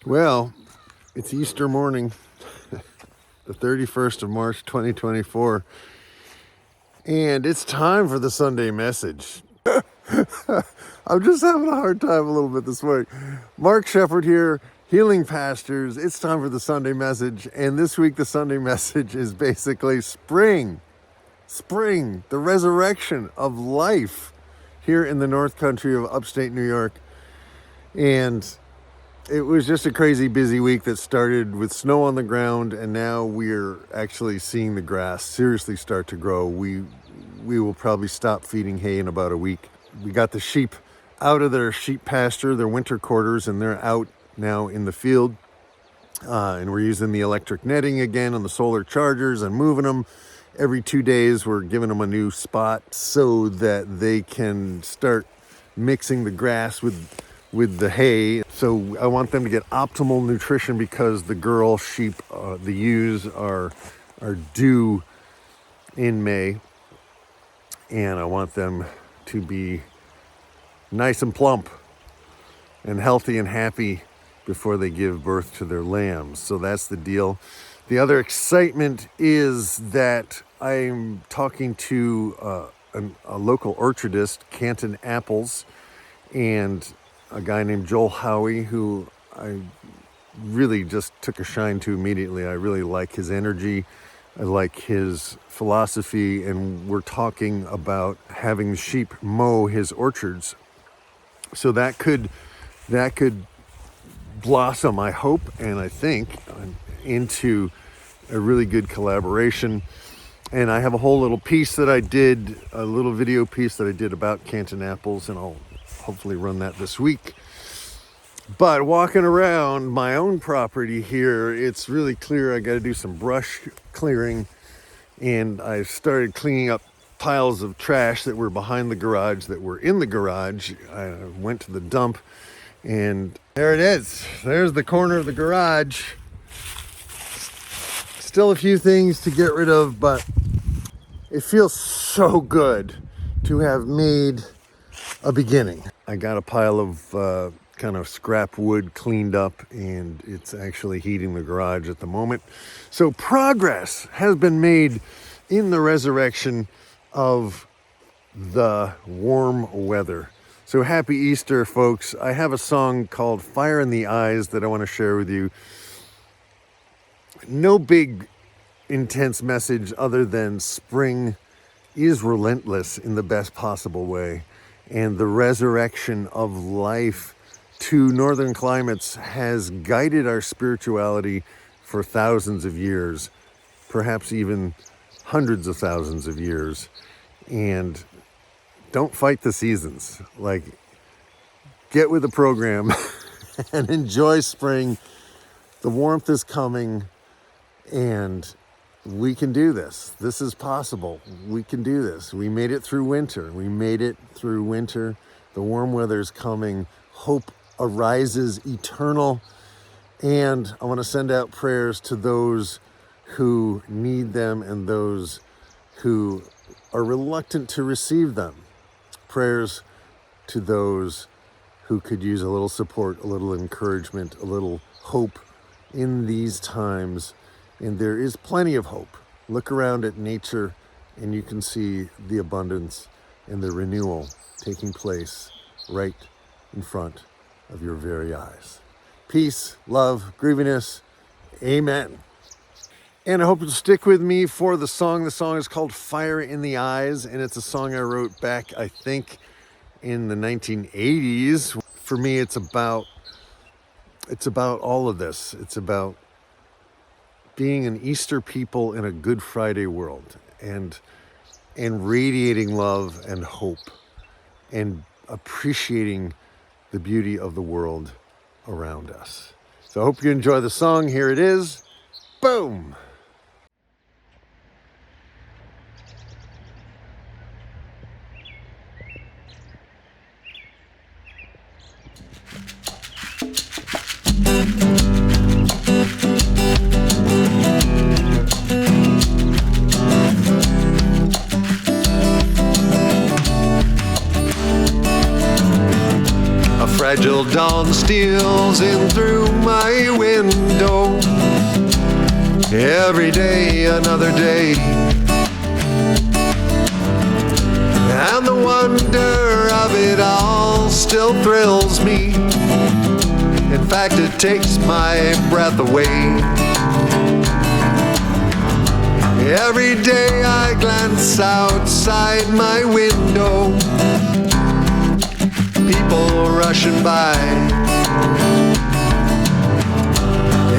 Well, it's Easter morning, the 31st of March, 2024, and it's time for the Sunday message. I'm just having a hard time a little bit this morning. Mark Shepard here, Healing Pastures. It's time for the Sunday message, and this week the Sunday message is basically spring, the resurrection of life here in the North Country of upstate New York. And it was just a crazy busy week that started with snow on the ground, and now we're actually seeing the grass seriously start to grow. We will probably stop feeding hay in about a week. We got the sheep out of their sheep pasture, their winter quarters, and they're out now in the field. And we're using the electric netting again on the solar chargers and moving them. Every 2 days, we're giving them a new spot so that they can start mixing the grass with the hay. So I want them to get optimal nutrition because the girl sheep, the ewes, are due in May. And I want them to be nice and plump and healthy and happy before they give birth to their lambs. So that's the deal. The other excitement is that I'm talking to a local orchardist, Canton Apples, and a guy named Joel Howie, who I really just took a shine to immediately. I really like his energy. I like his philosophy, and we're talking about having sheep mow his orchards. So that could blossom, I hope, and I think, into a really good collaboration. And I have a whole little piece that I did, a little video piece that I did about Canton Apples, and I'll hopefully run that this week. But walking around my own property here, it's really clear I got to do some brush clearing, and I started cleaning up piles of trash that were behind the garage, that were in the garage. I went to the dump, and there it is. There's the corner of the garage. Still a few things to get rid of, but it feels so good to have made a beginning. I got a pile of kind of scrap wood cleaned up, and it's actually heating the garage at the moment. So progress has been made in the resurrection of the warm weather. So happy Easter, folks. I have a song called Fire in the Eyes that I want to share with you. No big intense message other than spring is relentless in the best possible way. And the resurrection of life to northern climates has guided our spirituality for thousands of years, perhaps even hundreds of thousands of years. And don't fight the seasons. Like, get with the program and enjoy spring. The warmth is coming, and we can do this. This is possible. We can do this. We made it through winter. The warm weather is coming. Hope arises eternal. And I want to send out prayers to those who need them and those who are reluctant to receive them. Prayers to those who could use a little support, a little encouragement, a little hope in these times. And there is plenty of hope. Look around at nature and you can see the abundance and the renewal taking place right in front of your very eyes. Peace, love, Groovyness. Amen. And I hope you'll stick with me for the song. The song is called Fire in the Eyes, and it's a song I wrote back, I think, in the 1980s. For me, it's about all of this. It's about being an Easter people in a Good Friday world, and radiating love and hope and appreciating the beauty of the world around us. So I hope you enjoy the song. Here it is. Boom. Fragile dawn steals in through my Every day, another day. And the wonder of it all still thrills me. In fact, it takes my breath away. Every day I glance outside my window, people rushing by.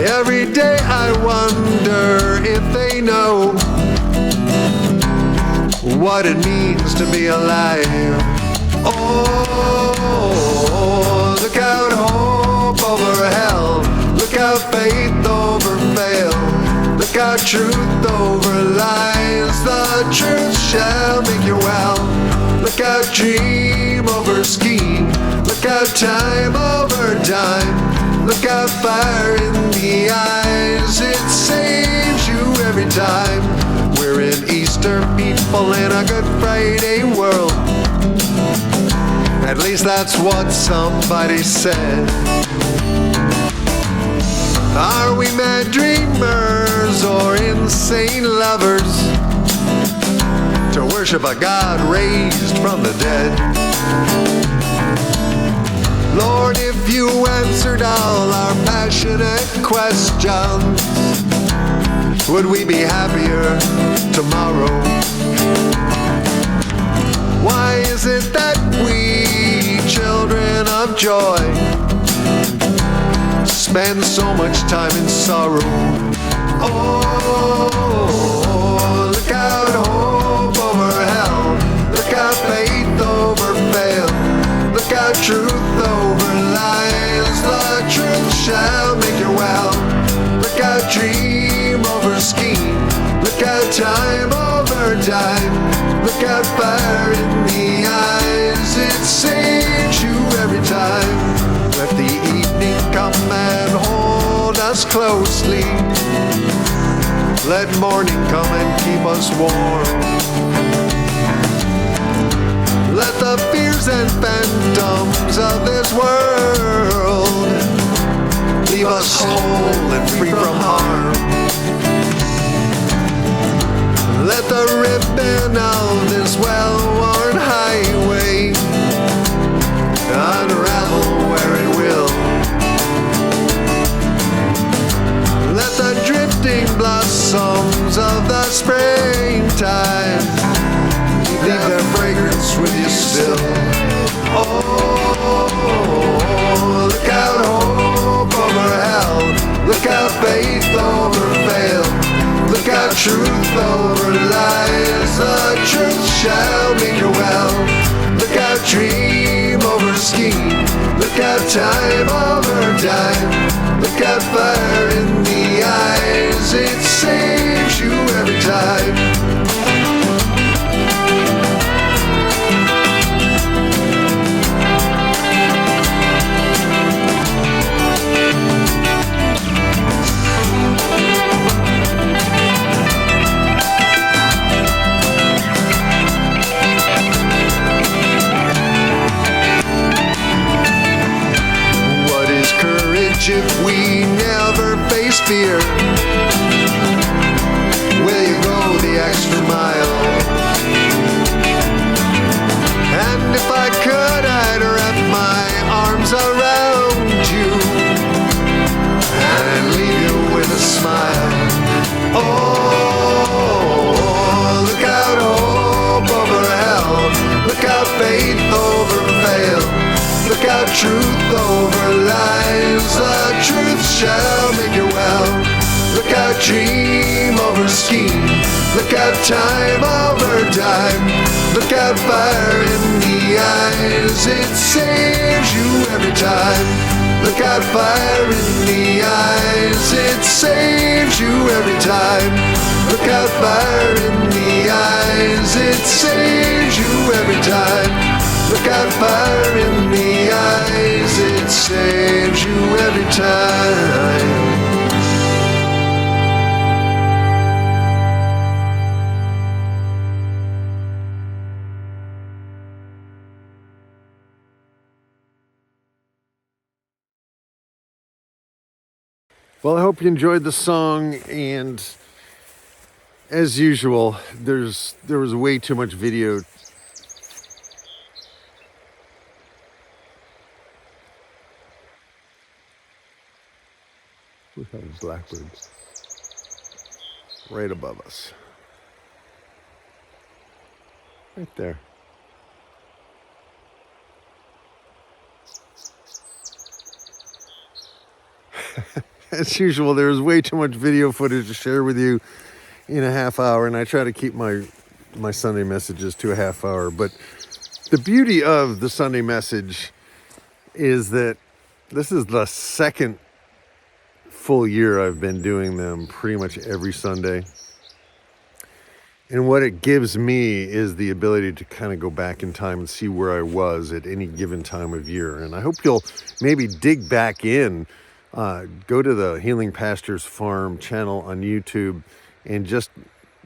Every day I wonder if they know what it means to be alive. Oh, look out hope over hell, look out faith over fail, look out truth over lies. The truth shall make you well. Look out dream over scheme, look out time over time, look out fire in the eyes. It saves you every time. We're an Easter people in a Good Friday world. At least that's what somebody said. Are we mad dreamers or insane lovers to worship a God raised from the dead? Lord, if you answered all our passionate questions, would we be happier tomorrow? Why is it that we, children of joy, spend so much time in sorrow? Oh, look out hope over hell, look out faith over fail, look out truth over lies. The truth shall make you well. Look out dream over scheme, look out time over time, look out fire in the eyes. It saves you every time. Let the evening come and hold us closely. Let morning come and keep us warm. Let the fears and phantoms of this world leave us whole and free from harm. Let the ribbon of this well-worn highway unravel where it will. Let the drifting blossoms of the springtime leave their fragrance with you still. Oh, look out hope over hell, look out faith over fail, look out truth over lies. The truth shall make you well. Look out dream over scheme, look out time over time, look out fire in the eyes. It saves you every time. If we never face fear, will you go the extra mile? And if I could, I'd wrap my arms around you and leave you with a smile. Oh, look out hope over hell, look out faith over fail, look out truth over lies. The truth shall make you well. Look out dream over scheme, look out time over time, look out fire in the eyes. It saves you every time. Look out fire in the eyes. It saves you every time. Look out fire in the eyes. It saves you every time. Look out fire in the eyes. It saves you every time. Well, I hope you enjoyed the song, and as usual, there was way too much video. We have blackbirds right above us. Right there. As usual, there was way too much video footage to share with you in a half hour, and I try to keep my Sunday messages to a half hour. But the beauty of the Sunday message is that this is the second full year I've been doing them pretty much every Sunday. And what it gives me is the ability to kind of go back in time and see where I was at any given time of year. And I hope you'll maybe dig back in, go to the Healing Pastures Farm channel on YouTube and just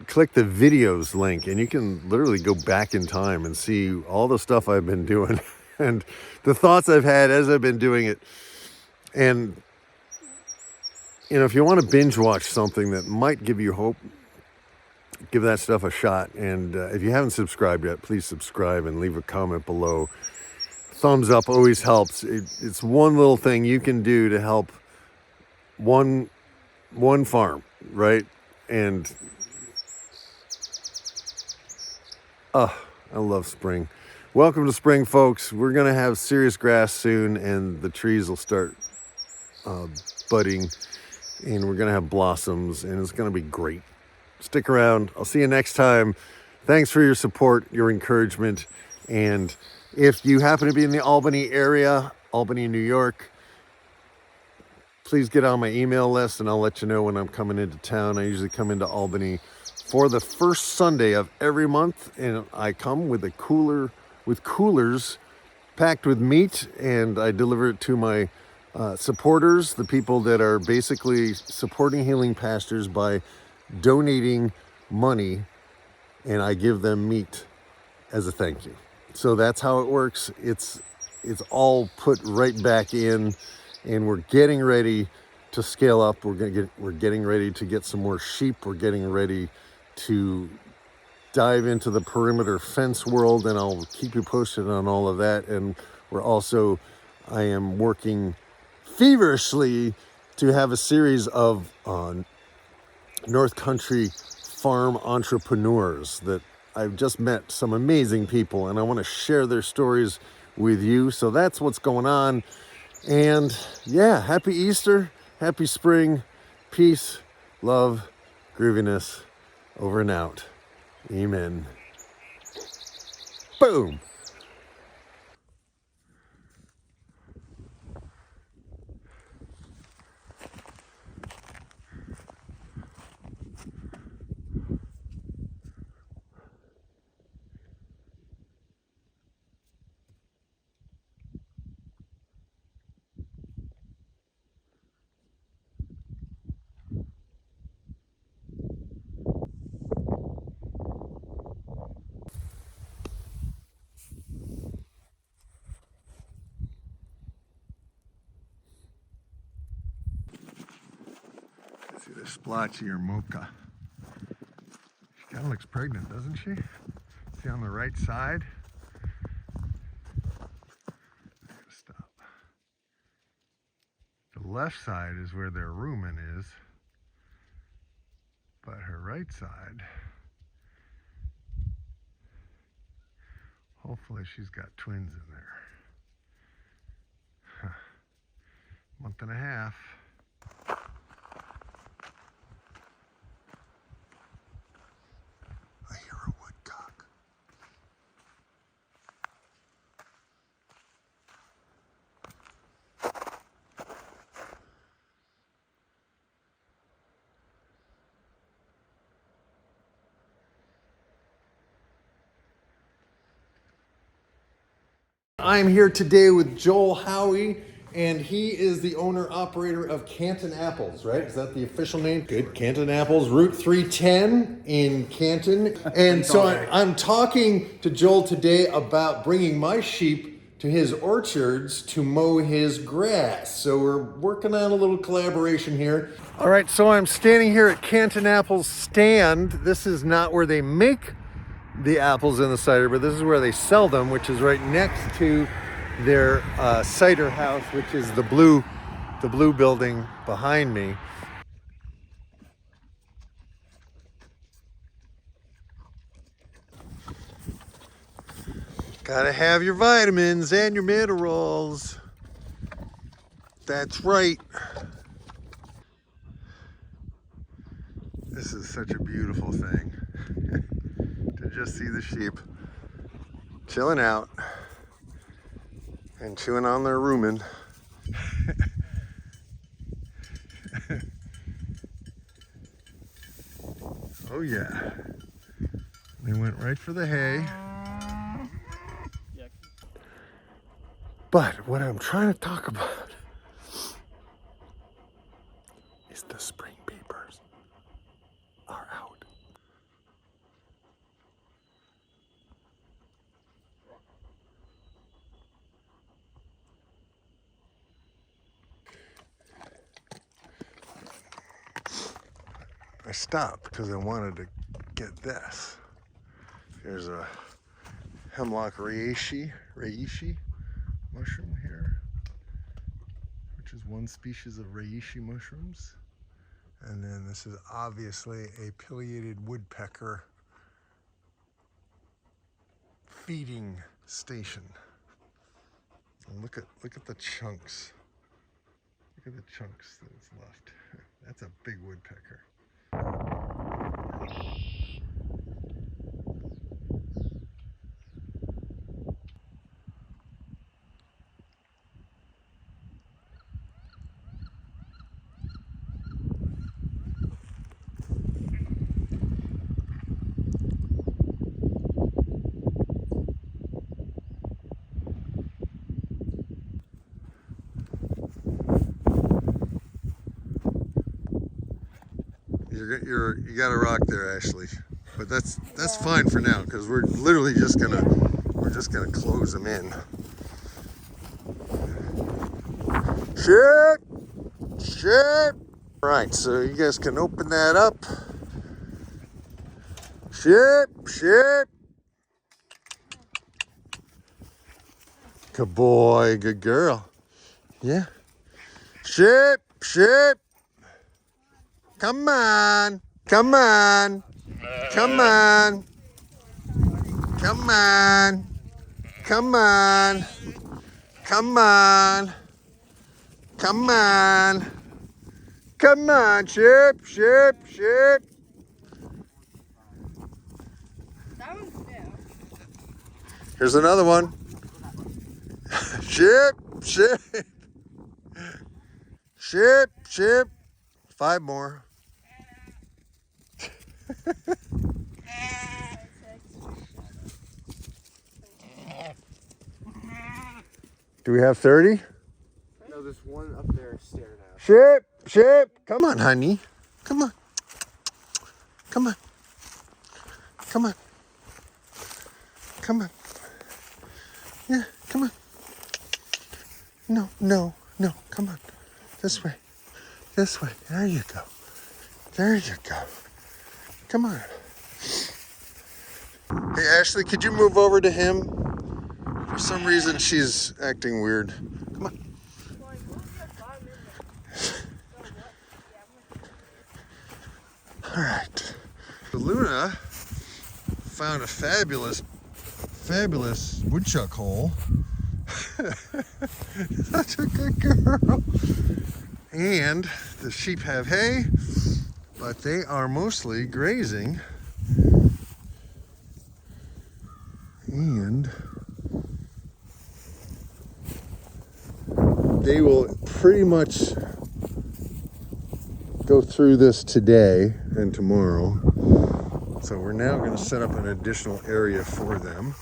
click the videos link, and you can literally go back in time and see all the stuff I've been doing and the thoughts I've had as I've been doing it. And, you know, if you want to binge watch something that might give you hope, give that stuff a shot. And if you haven't subscribed yet, please subscribe and leave a comment below. Thumbs up always helps. It's one little thing you can do to help one farm, right? And I love spring. Welcome to spring, folks. We're gonna have serious grass soon, and the trees will start budding, and we're gonna have blossoms, and it's gonna be great. Stick around. I'll see you next time. Thanks for your support, your encouragement. And if you happen to be in the Albany area, Albany, New York, please get on my email list and I'll let you know when I'm coming into town. I usually come into Albany for the first Sunday of every month, and I come with a cooler, with coolers packed with meat, and I deliver it to my supporters, the people that are basically supporting Healing Pastures by donating money, and I give them meat as a thank you. So that's how it works. It's all put right back in, and we're getting ready to scale up. We're getting ready to get some more sheep. We're getting ready to dive into the perimeter fence world, and I'll keep you posted on all of that. And I am working feverishly to have a series of North Country farm entrepreneurs that I've just met, some amazing people, and I want to share their stories with you. So that's what's going on. And yeah, happy Easter, happy spring, peace, love, grooviness, over and out. Amen. Boom. See the splotchy or mocha. She kind of looks pregnant, doesn't she? See on the right side? Stop. The left side is where their rumen is, but her right side, hopefully she's got twins in there. Month and a half. I hear a woodcock. I'm here today with Joel Howie, and he is the owner-operator of Canton Apples, right? Is that the official name? Good. Canton Apples, Route 310 in Canton. And so I'm talking to Joel today about bringing my sheep to his orchards to mow his grass. So we're working on a little collaboration here. All right, so I'm standing here at Canton Apple's stand. This is not where they make the apples in the cider, but this is where they sell them, which is right next to their cider house, which is the blue building behind me. Gotta have your vitamins and your minerals. That's right. This is such a beautiful thing to just see the sheep chilling out and chewing on their rumen. Oh yeah. They went right for the hay. But what I'm trying to talk about is the spring peepers are out. I stopped because I wanted to get this. Here's a hemlock reishi mushroom here, which is one species of reishi mushrooms. And then this is obviously a pileated woodpecker feeding station. And look at the chunks. Look at the chunks that's left. That's a big woodpecker. You got a rock there, Ashley, but that's fine for now because we're literally just gonna close them in. Shit. All right, so you guys can open that up. Shit. Good boy, good girl. Yeah. Shit. Come on. Come on. Come on. Come on. Come on. Come on. Come on. Come on, Ship. That one's new. Here's another one. Ship. Ship. 5 more. Do we have 30? No, there's one up there staring at us. Ship. Come on, honey. Come on. Yeah, come on. No. Come on. This way. There you go. Come on. Hey, Ashley, could you move over to him? For some reason, she's acting weird. Come on. All right. So Luna found a fabulous woodchuck hole. Such a good girl. And the sheep have hay, but they are mostly grazing. And they will pretty much go through this today and tomorrow. So we're now going to set up an additional area for them.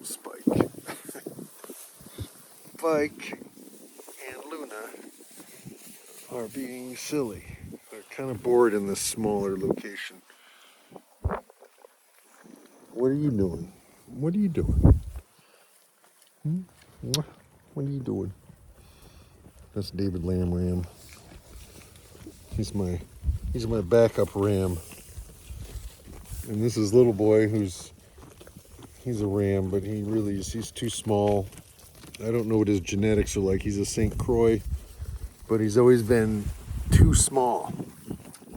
Spike. Spike and Luna are being silly. They're kind of bored in this smaller location. What are you doing? What are you doing? What are you doing? That's David Lamb Ram. He's my backup ram. And this is little boy he's a ram, but he's too small. I don't know what his genetics are like. He's a St. Croix, but he's always been too small.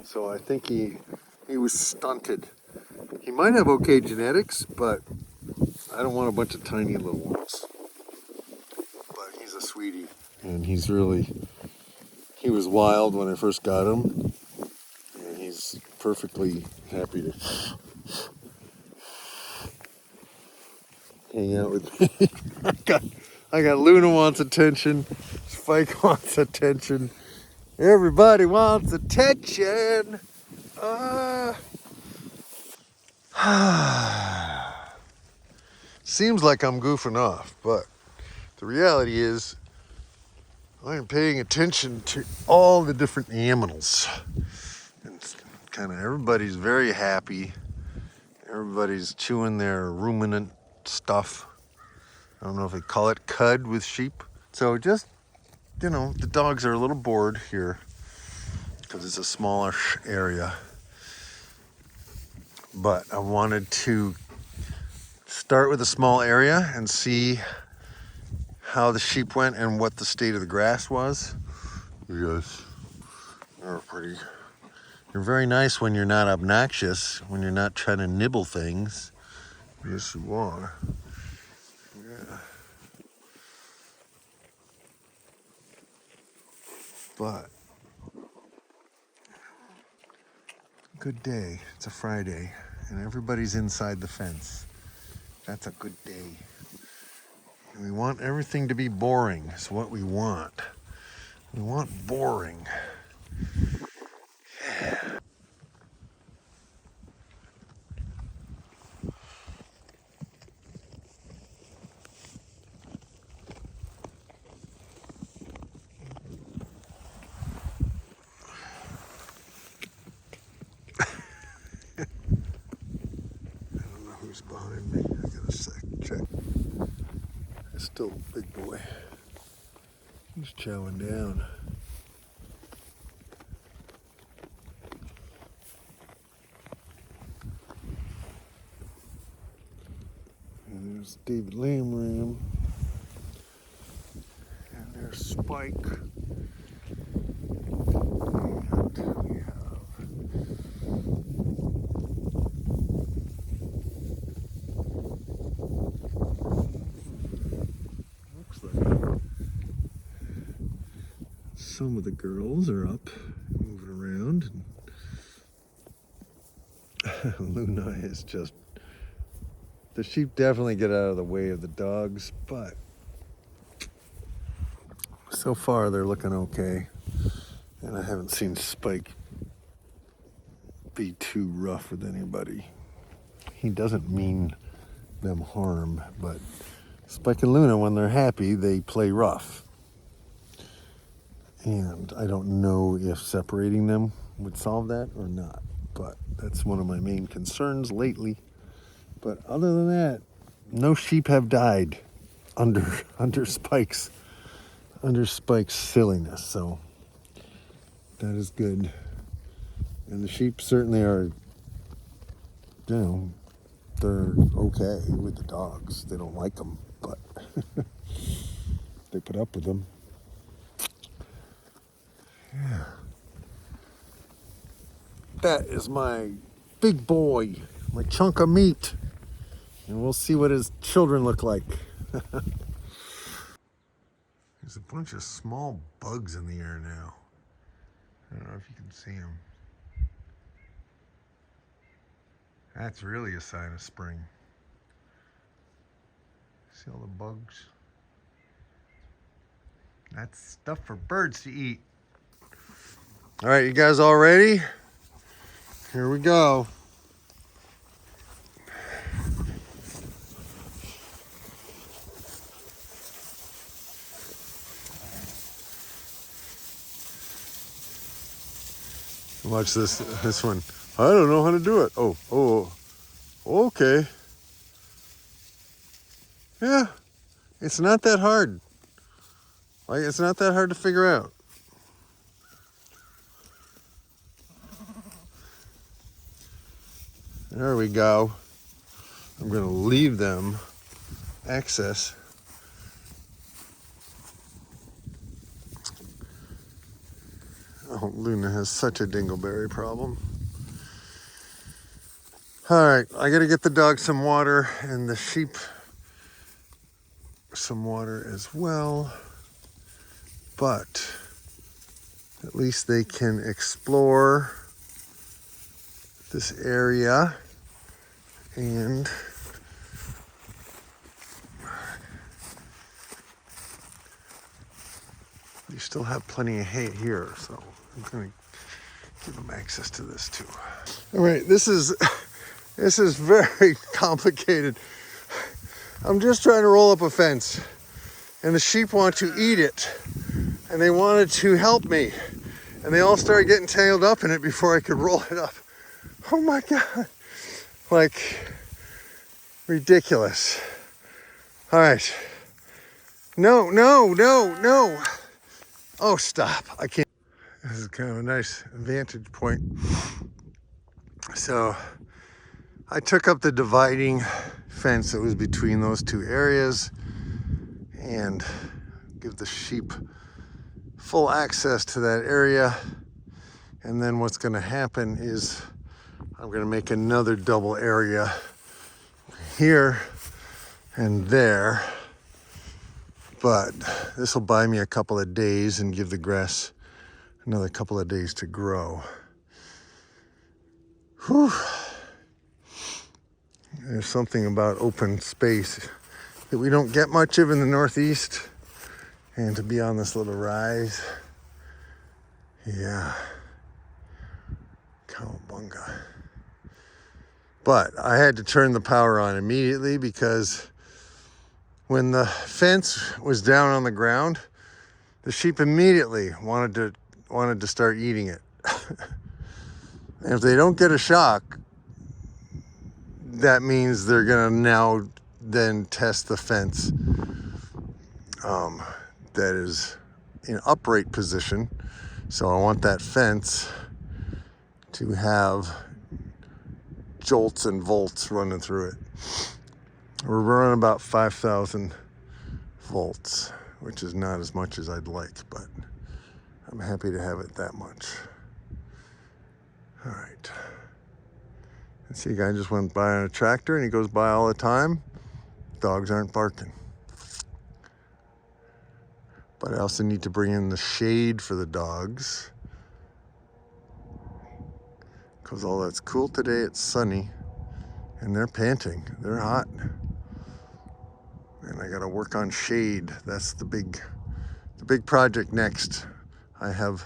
So I think he was stunted. He might have okay genetics, but I don't want a bunch of tiny little ones. But he's a sweetie, and he was wild when I first got him, and he's perfectly happy to hang out with me. I got Luna wants attention, Spike wants attention, everybody wants attention. Seems like I'm goofing off, but the reality is I'm paying attention to all the different animals. And kind of everybody's very happy. Everybody's chewing their ruminant stuff. I don't know if they call it cud with sheep. So just, the dogs are a little bored here because it's a smallish area. But I wanted to start with a small area and see how the sheep went and what the state of the grass was. Because you're very nice when you're not obnoxious, when you're not trying to nibble things. Yes, you are. Yeah. But good day. It's a Friday, and everybody's inside the fence. That's a good day. And we want everything to be boring. Is what we want. We want boring. Yeah. Who's behind me? I gotta check. It's still a big boy. He's chowing down. And there's David Lamb Ram. And there's Spike. And we have looks like some of the girls are up moving around. Luna is just, the sheep definitely get out of the way of the dogs, but so far they're looking okay. And I haven't seen Spike be too rough with anybody. He doesn't mean them harm, but Spike and Luna, when they're happy, they play rough. And I don't know if separating them would solve that or not, but that's one of my main concerns lately. But other than that, no sheep have died under Spike's silliness, so that is good. And the sheep certainly are, they're okay with the dogs. They don't like them, but they put up with them. Yeah. That is my big boy, my chunk of meat. And we'll see what his children look like. There's a bunch of small bugs in the air now. I don't know if you can see them. That's really a sign of spring. See all the bugs? That's stuff for birds to eat. All right, you guys all ready? Here we go. Watch this one. I don't know how to do it. Oh, okay. Yeah, it's not that hard. Like, it's not that hard to figure out. There we go. I'm gonna leave them access. Oh, Luna has such a dingleberry problem. All right, I gotta get the dog some water and the sheep some water as well. But at least they can explore this area, and you still have plenty of hay here, so I'm gonna give them access to this too. All right, this is very complicated. I'm just trying to roll up a fence, and the sheep want to eat it, and they wanted to help me, and they all started getting tangled up in it before I could roll it up. Oh my God, like ridiculous. All right, no. Oh, stop, I can't. This is kind of a nice vantage point. So I took up the dividing fence that was between those two areas and give the sheep full access to that area. And then what's going to happen is I'm going to make another double area here and there. But this will buy me a couple of days and give the grass another couple of days to grow. Whew. There's something about open space that we don't get much of in the Northeast. And to be on this little rise, yeah, cowabunga. But I had to turn the power on immediately because when the fence was down on the ground, the sheep immediately wanted to start eating it. And if they don't get a shock, that means they're gonna now then test the fence that is in upright position. So I want that fence to have jolts and volts running through it. We're running about 5,000 volts, which is not as much as I'd like, but I'm happy to have it that much. All right. And see, a guy just went by on a tractor, and he goes by all the time. Dogs aren't barking. But I also need to bring in the shade for the dogs, because although it's cool today, it's sunny, and they're panting. They're hot. And I gotta work on shade. That's the big project next. I have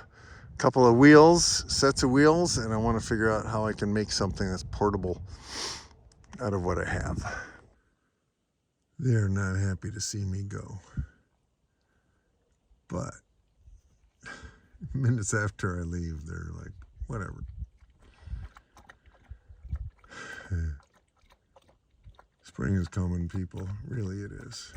a couple of sets of wheels, and I want to figure out how I can make something that's portable out of what I have. They're not happy to see me go. But minutes after I leave, they're like, whatever. Spring is coming, people. Really, it is.